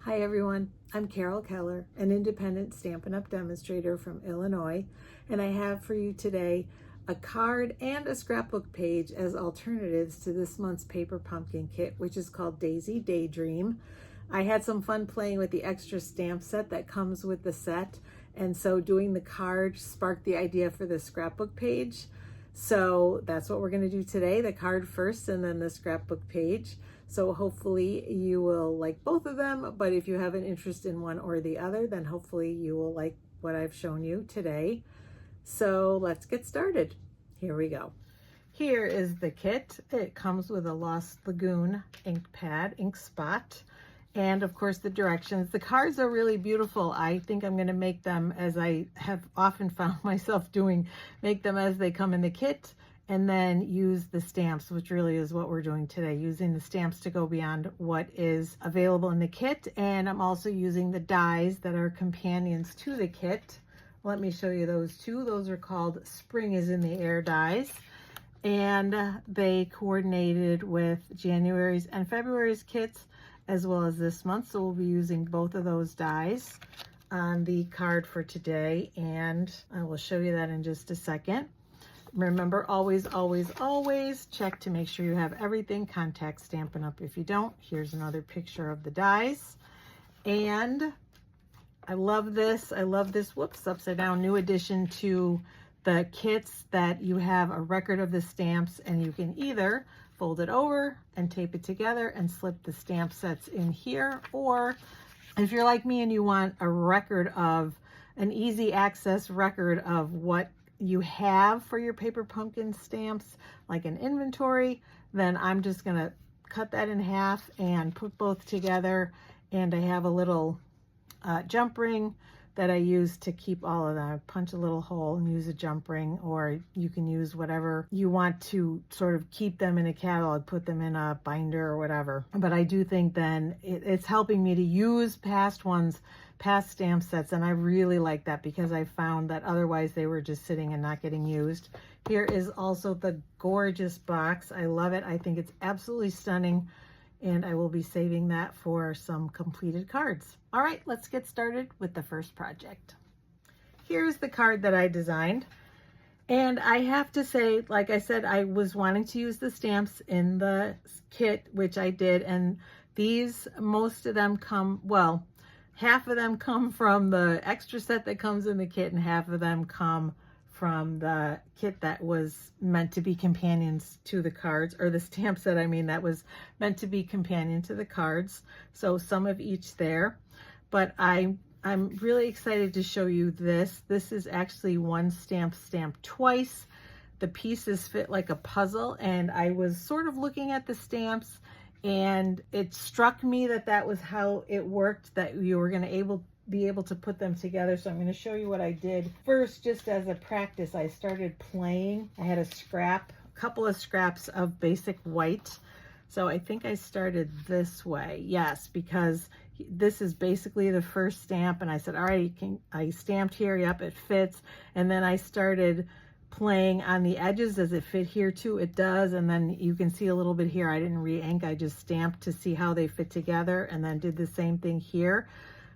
Hi everyone, I'm Carol Keller, an independent Stampin' Up! Demonstrator from Illinois, and I have for you today a card and a scrapbook page as alternatives to this month's paper pumpkin kit, which is called Daydream. I had some fun playing with the extra stamp set that comes with the set, and so doing the card sparked the idea for the scrapbook page. So that's what we're going to do today, the card first and then the scrapbook page. So hopefully you will like both of them, but if you have an interest in one or the other, then hopefully you will like what I've shown you today. So let's get started. Here we go. Here is the kit. It comes with a Lost Lagoon ink pad, ink spot, and of course the directions. The cards are really beautiful. I think I'm going to make them, as I have often found myself doing, make them as they come in the kit and then use the stamps, which really is what we're doing today, using the stamps to go beyond what is available in the kit. And I'm also using the dies that are companions to the kit. Let me show you those two. Those are called Spring is in the Air dies, and they coordinated with January's and February's kits as well as this month. So we'll be using both of those dies on the card for today, and I will show you that in just a second. Remember, always, always, always check to make sure you have everything. Contact Stampin' Up! If you don't. Here's another picture of the dies. And I love this. I love this, whoops, upside down, new addition to the kits, that you have a record of the stamps and you can either fold it over and tape it together and slip the stamp sets in here, or if you're like me and you want a record of, an easy access record of what you have for your paper pumpkin stamps, like an inventory, then I'm just gonna cut that in half and put both together. And I have a little jump ring that I use to keep all of that. Punch a little hole and use a jump ring, or you can use whatever you want to sort of keep them in a catalog, put them in a binder or whatever. But I do think then it's helping me to use past ones, past stamp sets, and I really like that because I found that otherwise they were just sitting and not getting used. Here is also the gorgeous box. I love it. I think it's absolutely stunning, and I will be saving that for some completed cards. All right, let's get started with the first project. Here's the card that I designed. And I have to say, like I said, I was wanting to use the stamps in the kit, which I did. And these, most of them come, well, half of them come from the extra set that comes in the kit, and half of them come from the kit that was meant to be companions to the cards, or the stamp set, I mean, that was meant to be companion to the cards. So some of each there, but I'm really excited to show you this. This is actually one stamp stamped twice. The pieces fit like a puzzle, and I was sort of looking at the stamps, and it struck me that that was how it worked, that you were going to be able to put them together. So I'm going to show you what I did. First, just as a practice, I started playing. I had a couple of scraps of basic white. So I think I started this way. Yes, because this is basically the first stamp, and I said, all right, I stamped here, yep, it fits. And then I started playing on the edges. Does it fit here too? It does. And then you can see a little bit here. I didn't re-ink, I just stamped to see how they fit together, and then did the same thing here.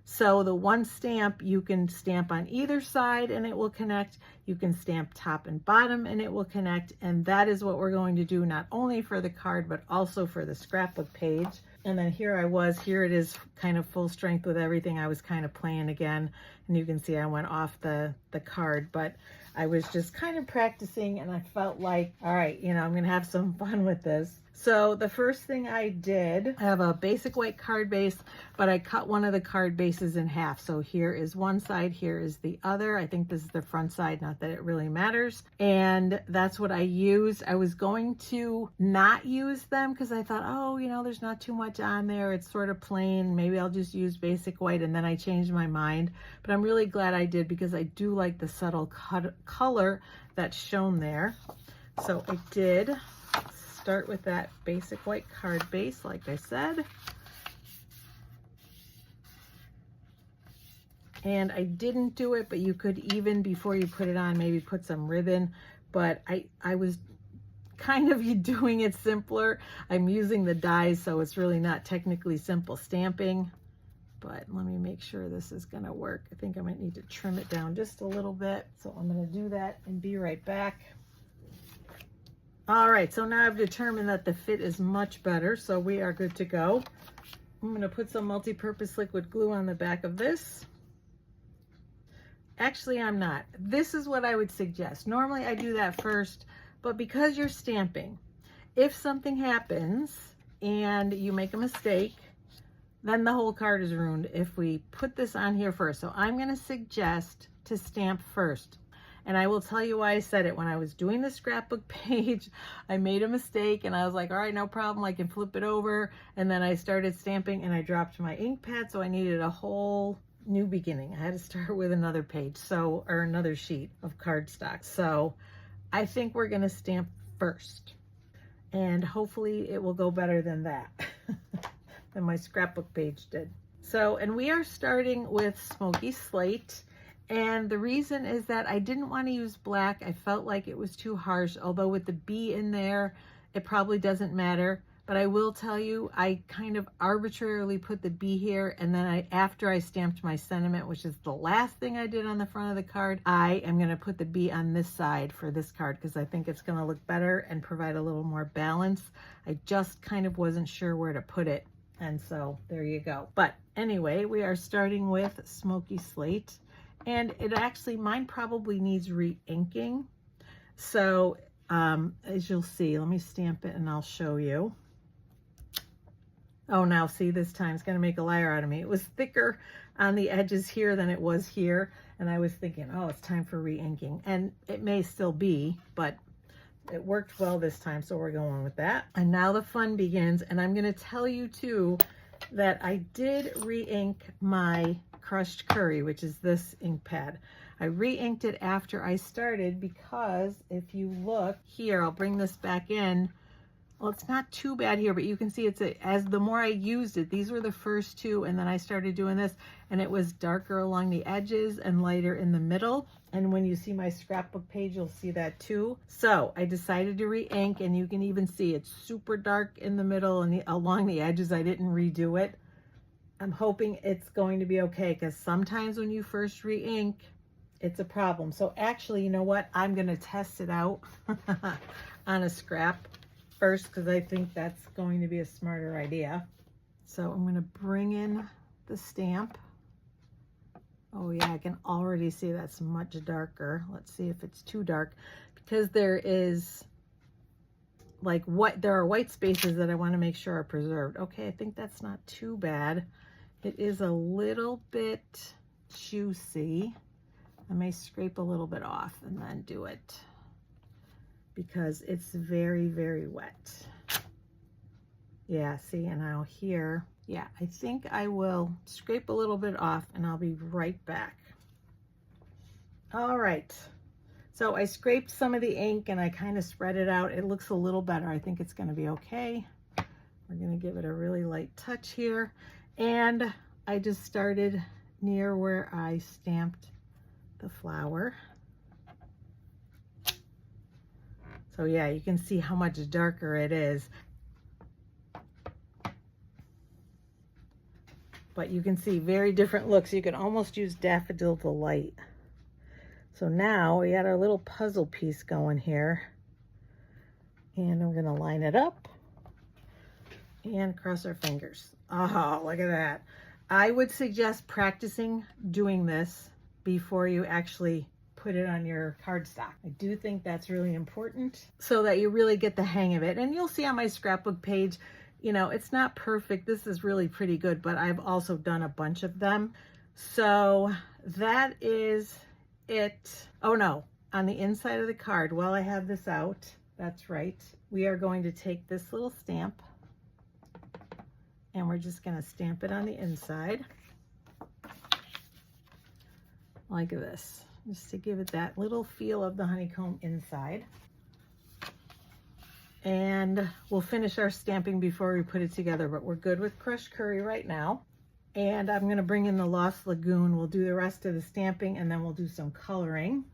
So the one stamp, you can stamp on either side and it will connect. You can stamp top and bottom and it will connect. And that is what we're going to do, not only for the card, but also for the scrapbook page. And then here it is kind of full strength with everything. I was kind of playing again, and you can see I went off the card, but I was just kind of practicing, and I felt like, all right, you know, I'm going to have some fun with this. So the first thing I did, I have a basic white card base, but I cut one of the card bases in half. So here is one side, here is the other. I think this is the front side, not that it really matters. And that's what I used. I was going to not use them because I thought, oh, you know, there's not too much on there. It's sort of plain. Maybe I'll just use basic white. And then I changed my mind. But I'm really glad I did, because I do like the subtle color that's shown there. So I did start with that basic white card base, like I said. And I didn't do it, but you could, even before you put it on, maybe put some ribbon. But I was kind of doing it simpler. I'm using the dies, so it's really not technically simple stamping. but let me make sure this is gonna work. I think I might need to trim it down just a little bit. So I'm gonna do that and be right back. All right, so now I've determined that the fit is much better, so we are good to go. I'm gonna put some multi-purpose liquid glue on the back of this. Actually, I'm not. This is what I would suggest. Normally I do that first, but because you're stamping, if something happens and you make a mistake, then the whole card is ruined if we put this on here first. So I'm gonna suggest to stamp first. And I will tell you why I said it. When I was doing the scrapbook page, I made a mistake and I was like, all right, no problem, I can flip it over. And then I started stamping and I dropped my ink pad, so I needed a whole new beginning. I had to start with another page, or another sheet of cardstock. So I think we're gonna stamp first. And hopefully it will go better than that, than my scrapbook page did. So, and we are starting with Smoky Slate. And the reason is that I didn't want to use black. I felt like it was too harsh, although with the B in there, it probably doesn't matter. But I will tell you, I kind of arbitrarily put the B here, and then after I stamped my sentiment, which is the last thing I did on the front of the card, I am going to put the B on this side for this card because I think it's going to look better and provide a little more balance. I just kind of wasn't sure where to put it, and so there you go. But anyway, we are starting with Smoky Slate. And it actually, mine probably needs re-inking. So as you'll see, let me stamp it and I'll show you. Oh, now see, this time it's gonna make a liar out of me. It was thicker on the edges here than it was here. And I was thinking, oh, it's time for re-inking. And it may still be, but it worked well this time, so we're going with that. And now the fun begins. And I'm gonna tell you too, that I did re-ink my crushed curry, which is this ink pad. I re-inked it after I started because if you look here, I'll bring this back in. Well, it's not too bad here, but you can see as the more I used it, these were the first two, and then I started doing this, and it was darker along the edges and lighter in the middle. And when you see my scrapbook page, you'll see that too. So I decided to re-ink, and you can even see it's super dark in the middle and along the edges. I didn't redo it. I'm hoping it's going to be okay, because sometimes when you first re-ink, it's a problem. So actually, you know what? I'm going to test it out on a scrap first, because I think that's going to be a smarter idea. So I'm going to bring in the stamp. Oh yeah, I can already see that's much darker. Let's see if it's too dark, because there is like there are white spaces that I want to make sure are preserved. Okay, I think that's not too bad. It is a little bit juicy. I may scrape a little bit off and then do it because it's very, very wet. Yeah, see, and now here, yeah, I think I will scrape a little bit off and I'll be right back. All right, so I scraped some of the ink and I kind of spread it out. It looks a little better. I think it's gonna be okay. We're gonna give it a really light touch here. And I just started near where I stamped the flower. So yeah, you can see how much darker it is. But you can see very different looks. You can almost use Daffodil Delight. So now we got our little puzzle piece going here. And I'm gonna line it up and cross our fingers. Oh, look at that. I would suggest practicing doing this before you actually put it on your cardstock. I do think that's really important so that you really get the hang of it. And you'll see on my scrapbook page, you know, it's not perfect. This is really pretty good, but I've also done a bunch of them. So that is it. Oh no, on the inside of the card, while I have this out, that's right, we are going to take this little stamp and we're just going to stamp it on the inside like this, just to give it that little feel of the honeycomb inside. And we'll finish our stamping before we put it together, but we're good with crushed curry right now. And I'm going to bring in the Lost Lagoon. We'll do the rest of the stamping and then we'll do some coloring.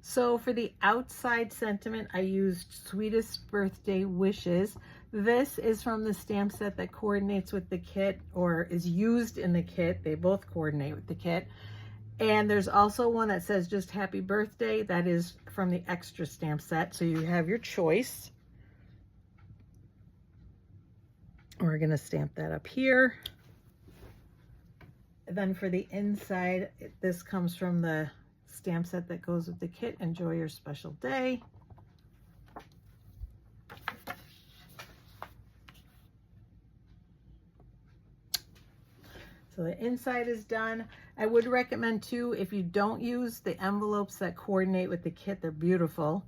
So for the outside sentiment, I used Sweetest Birthday Wishes. This is from the stamp set that coordinates with the kit, or is used in the kit. They both coordinate with the kit. And there's also one that says just happy birthday. That is from the extra stamp set. So you have your choice. We're going to stamp that up here. And then for the inside, this comes from the stamp set that goes with the kit. Enjoy your special day. So the inside is done. I would recommend too, if you don't use the envelopes that coordinate with the kit, they're beautiful.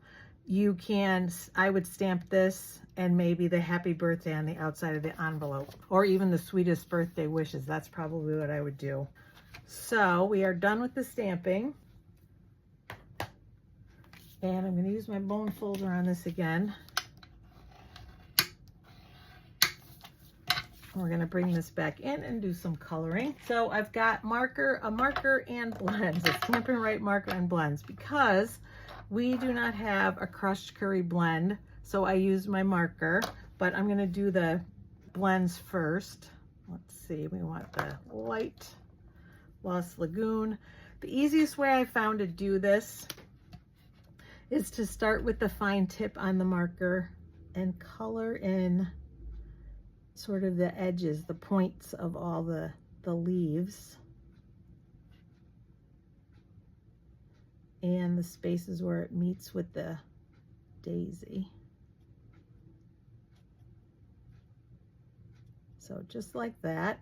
You can, I would stamp this and maybe the happy birthday on the outside of the envelope, or even the sweetest birthday wishes. That's probably what I would do. So we are done with the stamping. And I'm going to use my bone folder on this again. We're going to bring this back in and do some coloring. So I've got a marker and blends, a Stampin' Right marker and blends, because we do not have a crushed curry blend. So I use my marker, but I'm going to do the blends first. Let's see, we want the light Lost Lagoon. The easiest way I found to do this is to start with the fine tip on the marker and color in sort of the edges, the points of all the leaves and the spaces where it meets with the daisy. So just like that.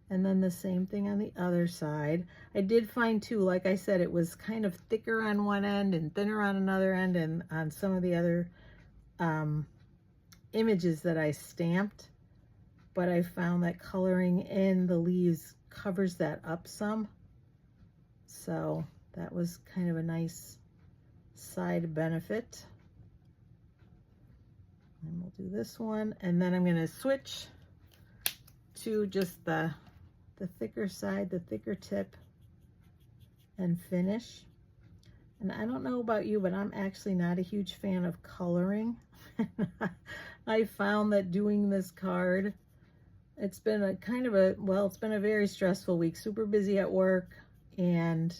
And then the same thing on the other side. I did find too, like I said, it was kind of thicker on one end and thinner on another end, and on some of the other images that I stamped. But I found that coloring in the leaves covers that up some. So that was kind of a nice side benefit. And we'll do this one. And then I'm going to switch to just the thicker side, the thicker tip, and finish. And I don't know about you, but I'm actually not a huge fan of coloring. I found that doing this card, it's been a kind of a, well, it's been a very stressful week, super busy at work, and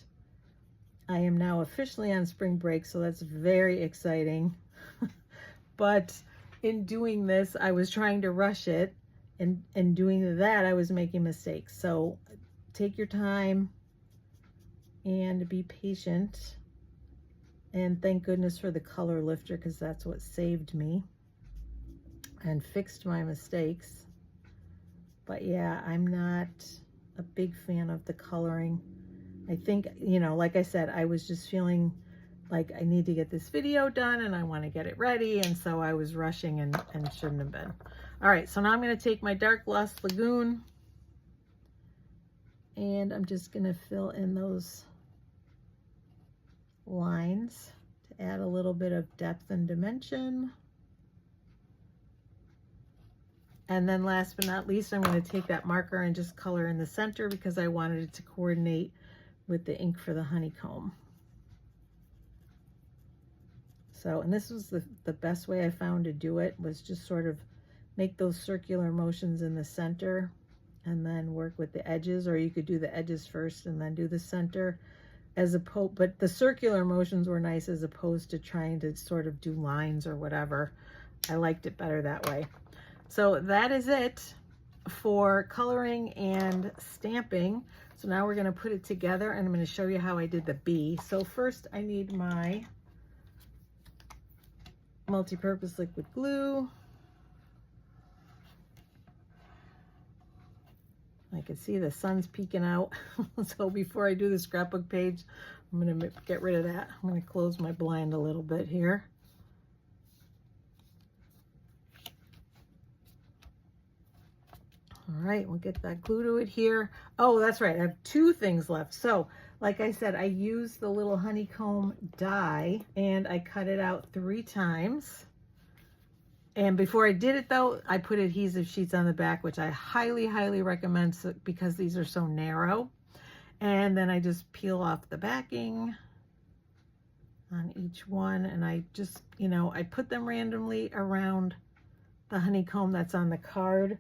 I am now officially on spring break, so that's very exciting. But in doing this, I was trying to rush it, and doing that, I was making mistakes. So take your time and be patient, and thank goodness for the color lifter, because that's what saved me and fixed my mistakes. But yeah, I'm not a big fan of the coloring. I think, you know, like I said, I was just feeling like I need to get this video done and I want to get it ready, and so I was rushing and shouldn't have been. All right, so now I'm going to take my dark Lost Lagoon and I'm just going to fill in those lines to add a little bit of depth and dimension. And then last but not least, I'm going to take that marker and just color in the center, because I wanted it to coordinate with the ink for the honeycomb. So, and this was the best way I found to do it, was just sort of make those circular motions in the center and then work with the edges, or you could do the edges first and then do the center, but the circular motions were nice as opposed to trying to sort of do lines or whatever. I liked it better that way. So that is it for coloring and stamping. So now we're going to put it together, and I'm going to show you how I did the bee. So first I need my multi-purpose liquid glue. I can see the sun's peeking out. So before I do the scrapbook page, I'm going to get rid of that. I'm going to close my blind a little bit here. All right, we'll get that glue to it here. Oh, that's right, I have two things left. So like I said, I used the little honeycomb die and I cut it out 3 times. And before I did it though, I put adhesive sheets on the back, which I highly, highly recommend, because these are so narrow. And then I just peel off the backing on each one, and I just, you know, I put them randomly around the honeycomb that's on the card,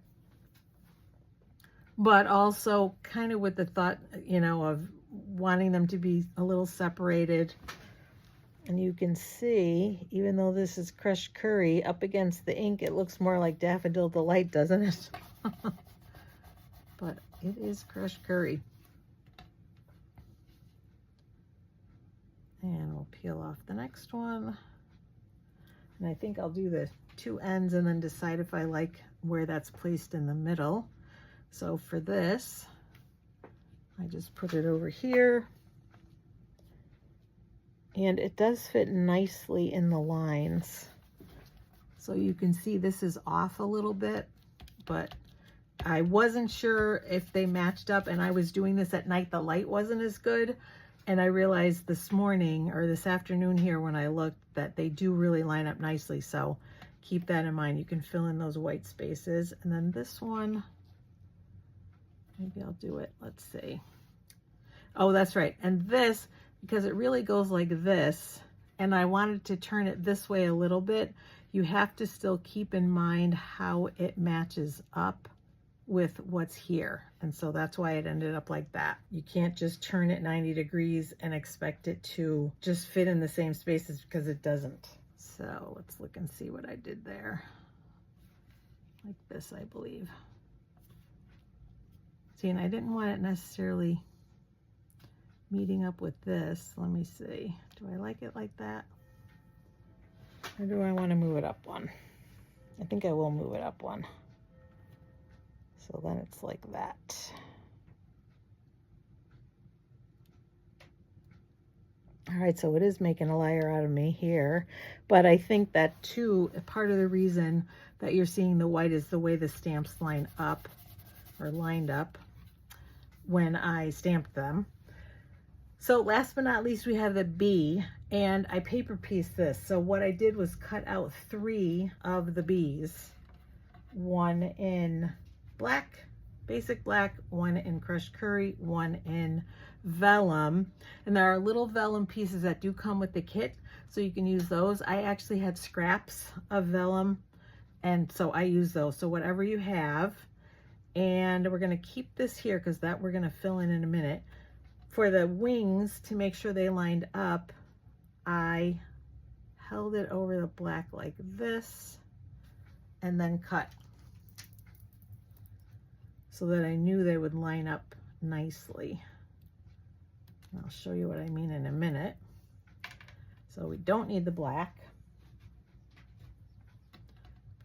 but also kind of with the thought, you know, of wanting them to be a little separated. And you can see, even though this is crushed curry, up against the ink, it looks more like Daffodil Delight, doesn't it? But it is crushed curry. And we'll peel off the next one. And I think I'll do the two ends and then decide if I like where that's placed in the middle. So for this, I just put it over here. And it does fit nicely in the lines. So you can see this is off a little bit, but I wasn't sure if they matched up, and I was doing this at night. The light wasn't as good. And I realized this morning or this afternoon here when I looked that they do really line up nicely. So keep that in mind. You can fill in those white spaces. And then this one, maybe I'll do it. Let's see. Oh, that's right. And this, because it really goes like this, and I wanted to turn it this way a little bit, you have to still keep in mind how it matches up with what's here. And so that's why it ended up like that. You can't just turn it 90 degrees and expect it to just fit in the same spaces, because it doesn't. So let's look and see what I did there. Like this, I believe. See, and I didn't want it necessarily meeting up with this. Let me see. Do I like it like that? Or do I want to move it up one? I think I will move it up one. So then it's like that. All right, so it is making a liar out of me here. But I think that too, part of the reason that you're seeing the white is the way the stamps line up, or lined up when I stamped them. So last but not least, we have the bee, and I paper pieced this. So what I did was cut out 3 of the bees, one in black, basic black, one in crushed curry, one in vellum. And there are little vellum pieces that do come with the kit, so you can use those. I actually had scraps of vellum, and so I use those. So whatever you have. And we're going to keep this here because that we're going to fill in a minute. For the wings, to make sure they lined up, I held it over the black like this and then cut so that I knew they would line up nicely. And I'll show you what I mean in a minute. So we don't need the black.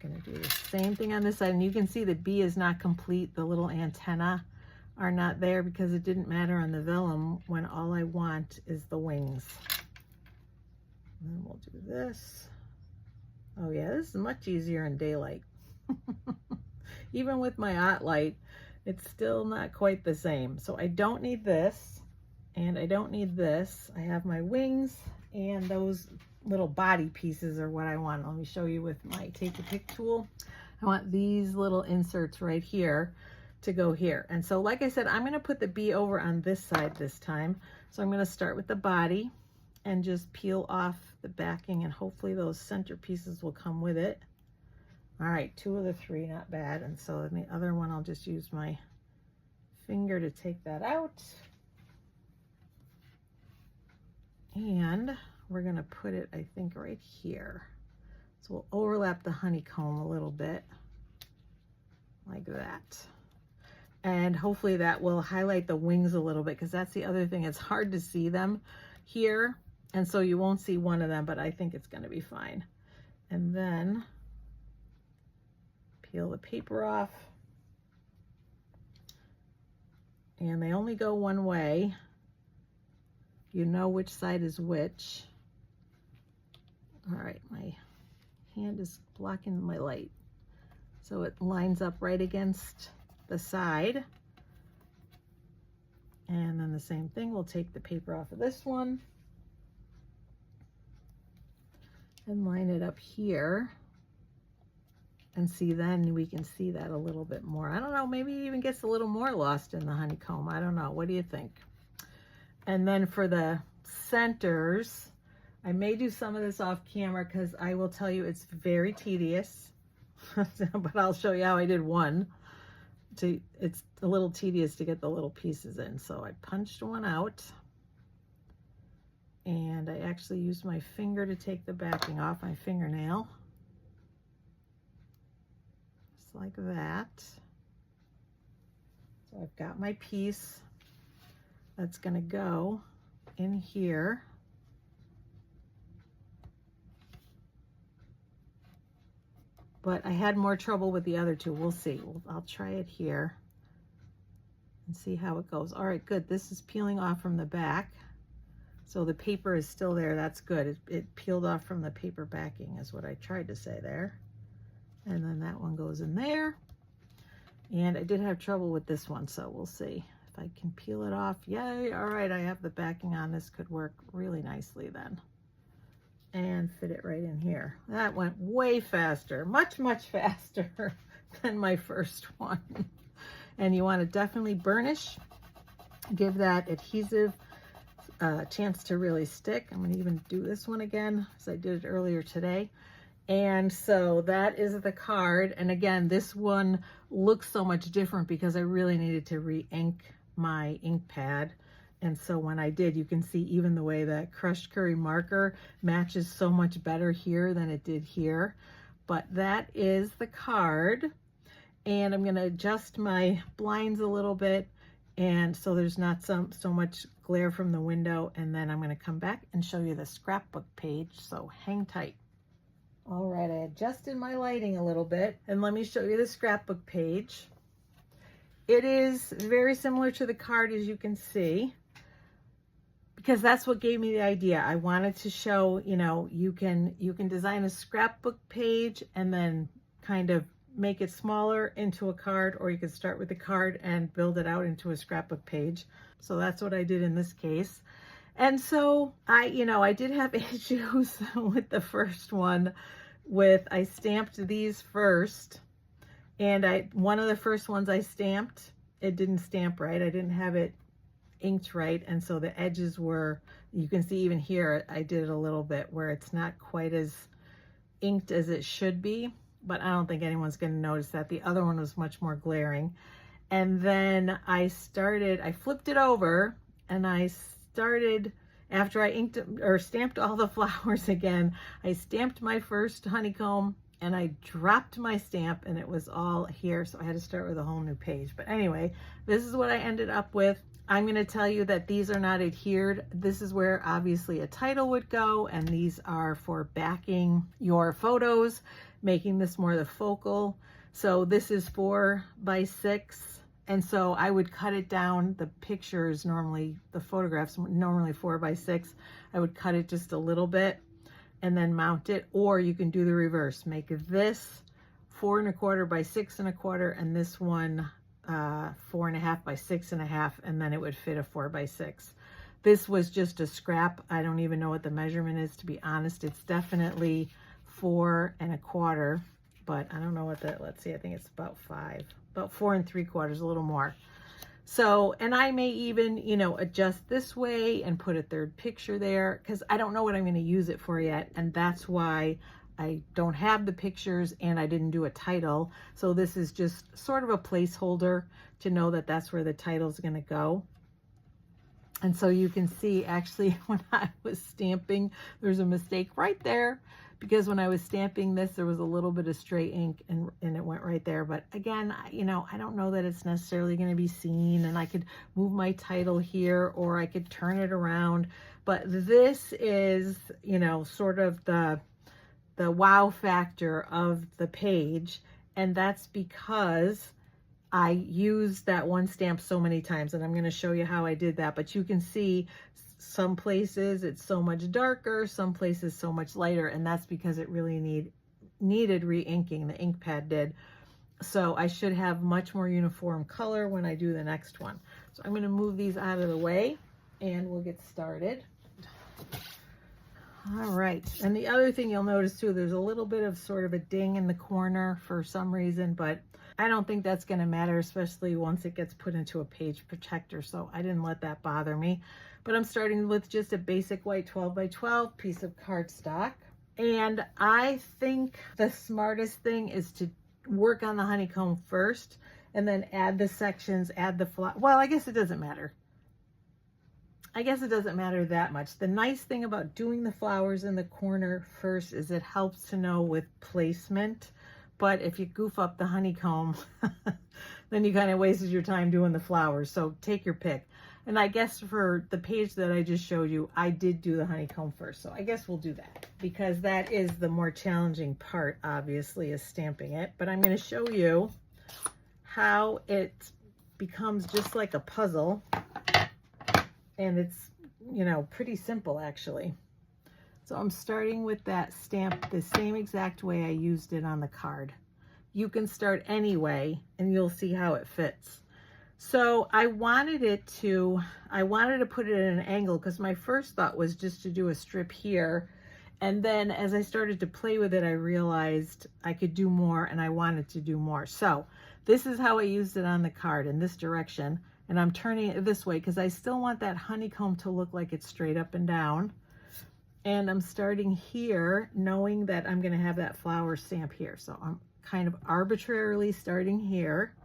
I'm going to do the same thing on this side, and you can see the bee is not complete. The little antenna are not there because it didn't matter on the vellum when all I want is the wings. And then we'll do this. Oh yeah, this is much easier in daylight. Even with my hot light, it's still not quite the same. So I don't need this, and I don't need this. I have my wings, and those little body pieces are what I want. Let me show you with my take a pick tool. I want these little inserts right here to go here. And so like I said, I'm going to put the bee over on this side this time. So I'm going to start with the body and just peel off the backing, and hopefully those center pieces will come with it. All right, 2 of the 3, not bad. And so in the other one, I'll just use my finger to take that out. And we're going to put it, I think, right here. So we'll overlap the honeycomb a little bit like that. And hopefully that will highlight the wings a little bit, because that's the other thing. It's hard to see them here, and so you won't see one of them, but I think it's going to be fine. And then peel the paper off. And they only go one way. You know which side is which. All right, my hand is blocking my light. So it lines up right against the side. And then the same thing, we'll take the paper off of this one and line it up here. And see, then we can see that a little bit more. I don't know, maybe it even gets a little more lost in the honeycomb. I don't know. What do you think? And then for the centers, I may do some of this off camera because I will tell you it's very tedious. but I'll show you how I did one. It's a little tedious to get the little pieces in. So I punched one out, and I actually used my finger to take the backing off my fingernail. Just like that. So I've got my piece that's going to go in here. But I had more trouble with the other two. We'll see. I'll try it here and see how it goes. All right, good. This is peeling off from the back. So the paper is still there. That's good. It peeled off from the paper backing is what I tried to say there. And then that one goes in there. And I did have trouble with this one, so we'll see if I can peel it off. Yay. All right, I have the backing on. This could work really nicely then. And fit it right in here. That went way faster, much faster than my first one. And you want to definitely burnish, give that adhesive a chance to really stick. I'm going to even do this one again as I did it earlier today. And so that is the card. And again, this one looks so much different because I really needed to re-ink my ink pad. And so when I did, you can see even the way that crushed curry marker matches so much better here than it did here. But that is the card. And I'm going to adjust my blinds a little bit, and so there's not so much glare from the window. And then I'm going to come back and show you the scrapbook page. So hang tight. All right, I adjusted my lighting a little bit, and let me show you the scrapbook page. It is very similar to the card, as you can see, because that's what gave me the idea. I wanted to show, you know, you can design a scrapbook page and then kind of make it smaller into a card, or you could start with the card and build it out into a scrapbook page. So that's what I did in this case. And so I did have issues with the first one I stamped these first, and one of the first ones I stamped, it didn't stamp right. I didn't have it inked right, and so the edges were, you can see even here I did it a little bit where it's not quite as inked as it should be, but I don't think anyone's going to notice that. The other one was much more glaring. And then I flipped it over, and I started, after I inked or stamped all the flowers again, I stamped my first honeycomb and I dropped my stamp, and it was all here, so I had to start with a whole new page. But anyway, this is what I ended up with. I'm going to tell you that these are not adhered. This is where obviously a title would go, and these are for backing your photos, making this more the focal. So this is 4 by 6, and so I would cut it down. The pictures normally, the photographs normally 4 by 6. I would cut it just a little bit and then mount it, or you can do the reverse. Make this 4 1/4 by 6 1/4, and this one 4 1/2 by 6 1/2, and then it would fit a 4 by 6. This was just a scrap. I don't even know what the measurement is, to be honest. It's definitely 4 1/4, but I don't know what that, let's see, I think it's about 4 3/4, a little more. So, and I may even, adjust this way and put a third picture there, because I don't know what I'm going to use it for yet. And that's why I don't have the pictures, and I didn't do a title. So this is just sort of a placeholder to know that that's where the title is going to go. And so you can see, actually, when I was stamping, there's a mistake right there, because when I was stamping this, there was a little bit of stray ink, and it went right there. But again, I don't know that it's necessarily going to be seen, and I could move my title here, or I could turn it around. But this is, sort of the wow factor of the page, and that's because I used that one stamp so many times, and I'm going to show you how I did that. But you can see some places it's so much darker, some places so much lighter, and that's because it really needed re-inking. The ink pad did. So I should have much more uniform color when I do the next one. So I'm going to move these out of the way, and we'll get started. All right, and the other thing you'll notice too, there's a little bit of sort of a ding in the corner for some reason, but I don't think that's going to matter, especially once it gets put into a page protector, so I didn't let that bother me. But I'm starting with just a basic white 12 by 12 piece of cardstock, And I think the smartest thing is to work on the honeycomb first and then add the sections, add the flower. Well, I guess it doesn't matter. I guess it doesn't matter that much. The nice thing about doing the flowers in the corner first is it helps to know with placement. But if you goof up the honeycomb, then you kind of wasted your time doing the flowers. So take your pick. And I guess for the page that I just showed you, I did do the honeycomb first. So I guess we'll do that because that is the more challenging part, obviously, is stamping it. But I'm going to show you how it becomes just like a puzzle. And it's, you know, pretty simple actually. So I'm starting with that stamp the same exact way I used it on the card. You can start any way and you'll see how it fits. So I wanted to put it at an angle because my first thought was just to do a strip here. And then as I started to play with it, I realized I could do more and I wanted to do more. So this is how I used it on the card in this direction. And I'm turning it this way because I still want that honeycomb to look like it's straight up and down. And I'm starting here knowing that I'm going to have that flower stamp here. So I'm kind of arbitrarily starting here.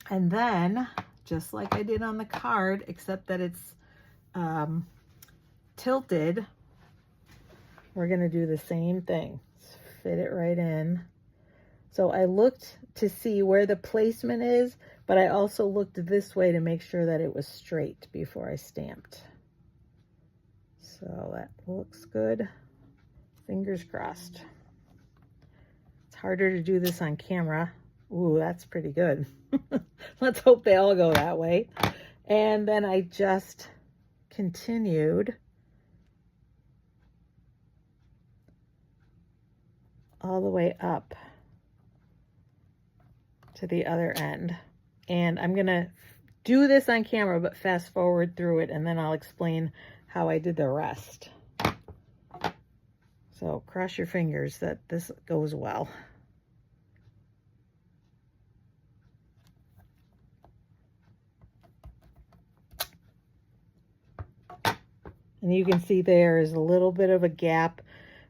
And then, just like I did on the card, except that it's tilted, we're going to do the same thing. Just fit it right in. So I looked to see where the placement is, but I also looked this way to make sure that it was straight before I stamped. So that looks good. Fingers crossed. It's harder to do this on camera. Ooh, that's pretty good. Let's hope they all go that way. And then I just continued all the way up to the other end. And I'm gonna do this on camera, but fast forward through it, and then I'll explain how I did the rest. So cross your fingers that this goes well. And you can see there is a little bit of a gap,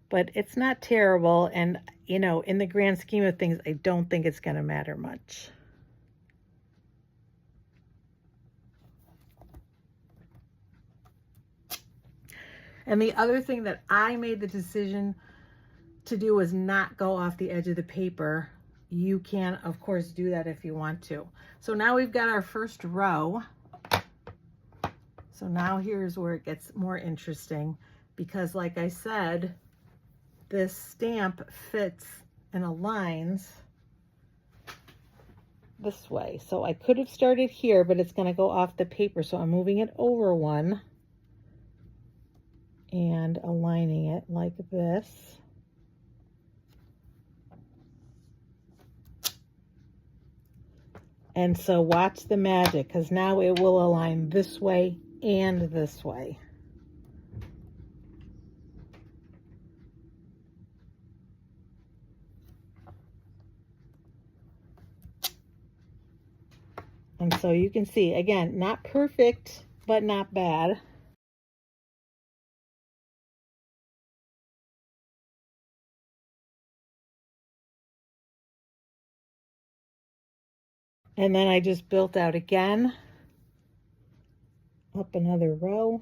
but it's not terrible. And, you know, in the grand scheme of things, I don't think it's going to matter much. And the other thing that I made the decision to do was not go off the edge of the paper. You can, of course, do that if you want to. So now we've got our first row. So now here's where it gets more interesting because, like I said, this stamp fits and aligns this way. So I could have started here, but it's going to go off the paper. So I'm moving it over one and aligning it like this. And so watch the magic, because now it will align this way and this way. And so you can see, again, not perfect, but not bad. And then I just built out again, up another row.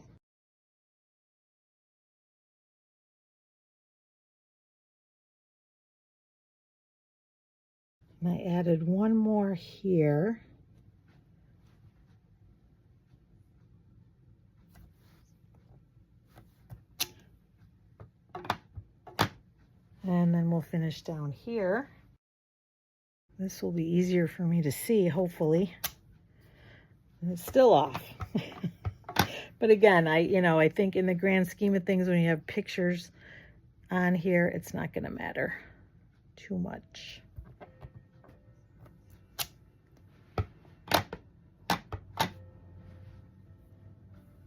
And I added one more here. And then we'll finish down here. This will be easier for me to see, hopefully. And it's still off. But again, I think in the grand scheme of things, when you have pictures on here, it's not going to matter too much.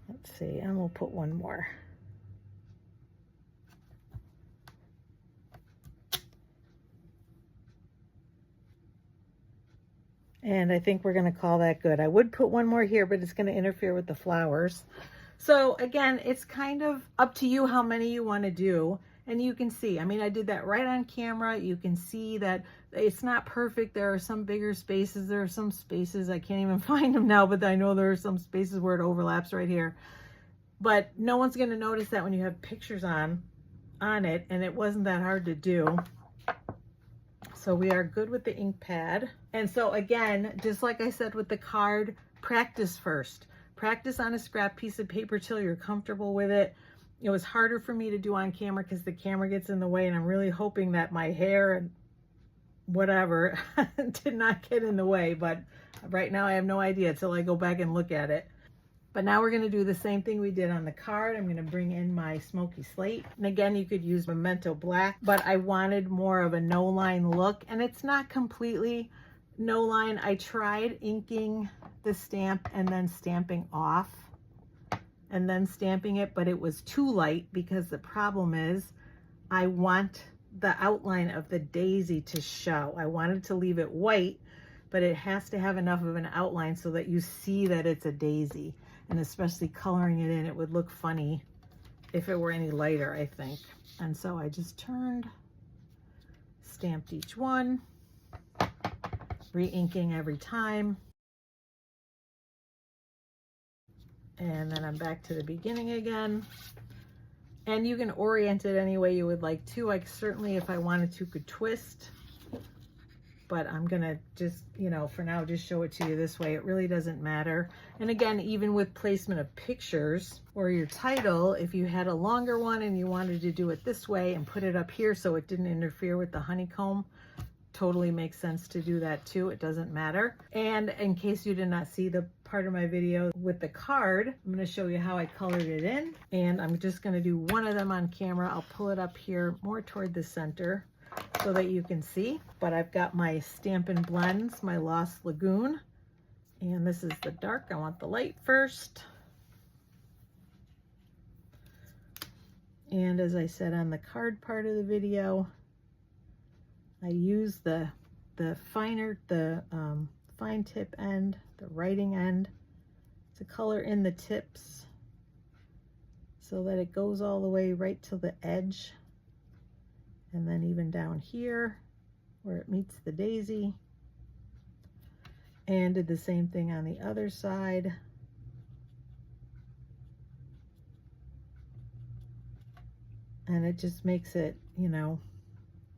Let's see, and we'll put one more. And I think we're going to call that good. I would put one more here, but it's going to interfere with the flowers. So again, it's kind of up to you how many you want to do. And you can see, I mean, I did that right on camera. You can see that it's not perfect. There are some bigger spaces. There are some spaces, I can't even find them now, but I know there are some spaces where it overlaps right here. But no one's going to notice that when you have pictures on it, and it wasn't that hard to do. So we are good with the ink pad. And so again, just like I said with the card, practice first. Practice on a scrap piece of paper till you're comfortable with it. It was harder for me to do on camera because the camera gets in the way, and I'm really hoping that my hair and whatever did not get in the way, but right now I have no idea until I go back and look at it. But now we're going to do the same thing we did on the card. I'm going to bring in my Smoky Slate. And again, you could use Memento Black, but I wanted more of a no line look, and it's not completely no line. I tried inking the stamp and then stamping off and then stamping it, but it was too light because the problem is I want the outline of the daisy to show. I wanted to leave it white, but it has to have enough of an outline so that you see that it's a daisy. And especially coloring it in, it would look funny if it were any lighter, I think. And so I just turned, stamped each one, re-inking every time. And then I'm back to the beginning again. And you can orient it any way you would like to. Like certainly if I wanted to could twist, but I'm gonna just, you know, for now, just show it to you this way. It really doesn't matter. And again, even with placement of pictures or your title, if you had a longer one and you wanted to do it this way and put it up here so it didn't interfere with the honeycomb, totally makes sense to do that too. It doesn't matter. And in case you did not see the part of my video with the card, I'm going to show you how I colored it in. And I'm just going to do one of them on camera. I'll pull it up here more toward the center so that you can see. But I've got my Stampin' Blends, my Lost Lagoon. And this is the dark. I want the light first. And as I said on the card part of the video, I use the fine tip end, the writing end, to color in the tips so that it goes all the way right to the edge. And then even down here where it meets the daisy. And did the same thing on the other side. And it just makes it, you know,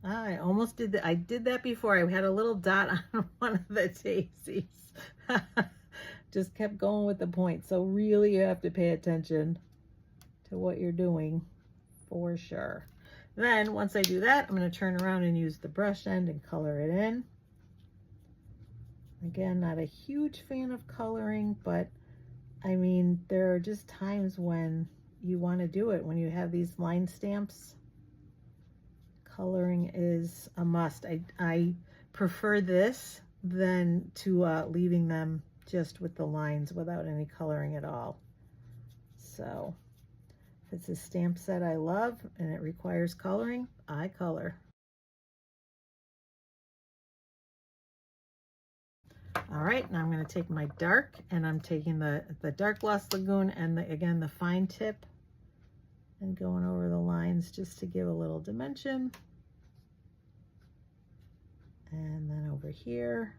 I almost did that. I did that before. I had a little dot on one of the daisies. Just kept going with the point. So really you have to pay attention to what you're doing for sure. Then once I do that, I'm going to turn around and use the brush end and color it in. Again, not a huge fan of coloring, but I mean, there are just times when you want to do it. When you have these line stamps, coloring is a must. I prefer this than to leaving them just with the lines without any coloring at all. So if it's a stamp set I love and it requires coloring, I color. All right, now I'm going to take my dark, and I'm taking the dark Lost Lagoon and again the fine tip and going over the lines just to give a little dimension. And then over here.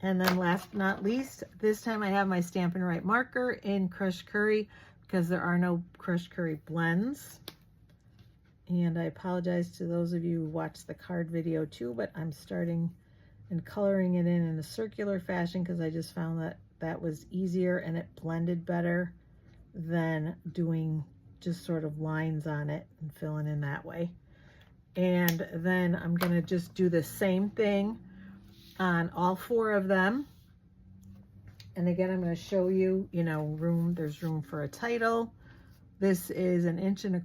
And then last but not least, this time I have my Stampin' Write marker in Crushed Curry because there are no Crushed Curry blends. And I apologize to those of you who watched the card video too, but I'm starting and coloring it in a circular fashion because I just found that that was easier and it blended better than doing just sort of lines on it and filling in that way. And then I'm going to just do the same thing on all four of them. And again, I'm going to show you, you know, there's room for a title. This is 1 1/4 inches,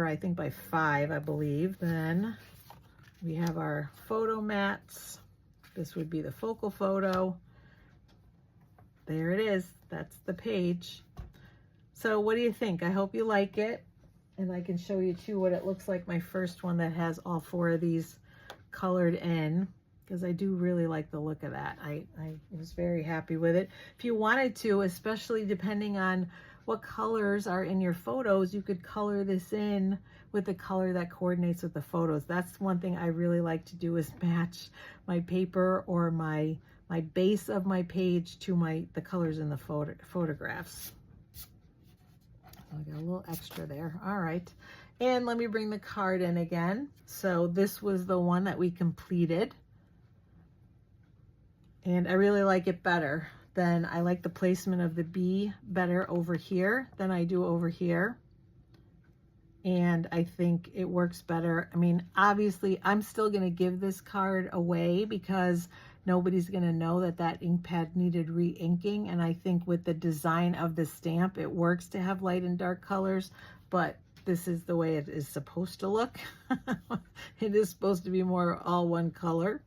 I think by 5, I believe. Then we have our photo mats. This would be the focal photo. There it is. That's the page. So what do you think? I hope you like it. And I can show you too what it looks like, my first one that has all 4 of these colored in. because I do really like the look of that. I was very happy with it. If you wanted to, especially depending on what colors are in your photos, you could color this in with the color that coordinates with the photos. That's one thing I really like to do, is match my paper or my base of my page to the colors in the photographs. I got a little extra there. All right. And let me bring the card in again. So this was the one that we completed. And I really like it better than, I like the placement of the bee better over here than I do over here. And I think it works better. I mean, obviously, I'm still going to give this card away because nobody's going to know that that ink pad needed re-inking. And I think with the design of the stamp, it works to have light and dark colors, but this is the way it is supposed to look. It is supposed to be more all one color.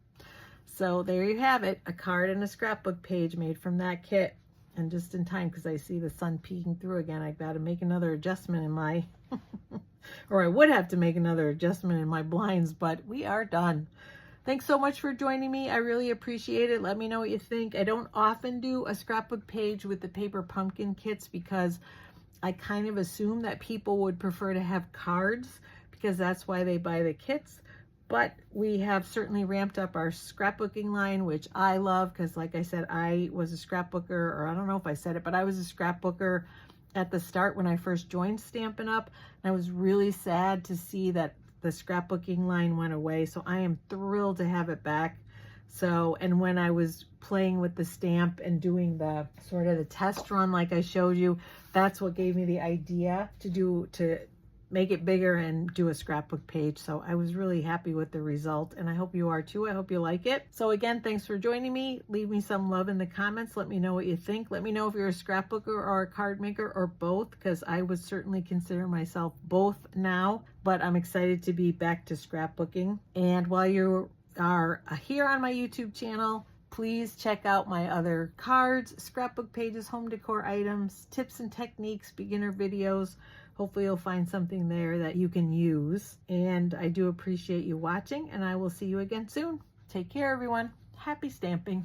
So there you have it, a card and a scrapbook page made from that kit. And just in time, because I see the sun peeking through again, I've got to make another adjustment in my, or I would have to make another adjustment in my blinds, but we are done. Thanks so much for joining me. I really appreciate it. Let me know what you think. I don't often do a scrapbook page with the paper pumpkin kits because I kind of assume that people would prefer to have cards because that's why they buy the kits. But we have certainly ramped up our scrapbooking line, which I love because, like I said, I was a scrapbooker, or I don't know if I said it, but I was a scrapbooker at the start when I first joined Stampin' Up. And I was really sad to see that the scrapbooking line went away. So I am thrilled to have it back. So, and when I was playing with the stamp and doing the sort of the test run like I showed you, that's what gave me the idea to make it bigger and do a scrapbook page. So I was really happy with the result, and I hope you are too. I hope you like it. So again, thanks for joining me. Leave me some love in the comments. Let me know what you think. Let me know if you're a scrapbooker or a card maker or both, because I would certainly consider myself both now, but I'm excited to be back to scrapbooking. And while you are here on my YouTube channel, please check out my other cards, scrapbook pages, home decor items, tips and techniques, beginner videos. Hopefully you'll find something there that you can use. And I do appreciate you watching, and I will see you again soon. Take care, everyone. Happy stamping.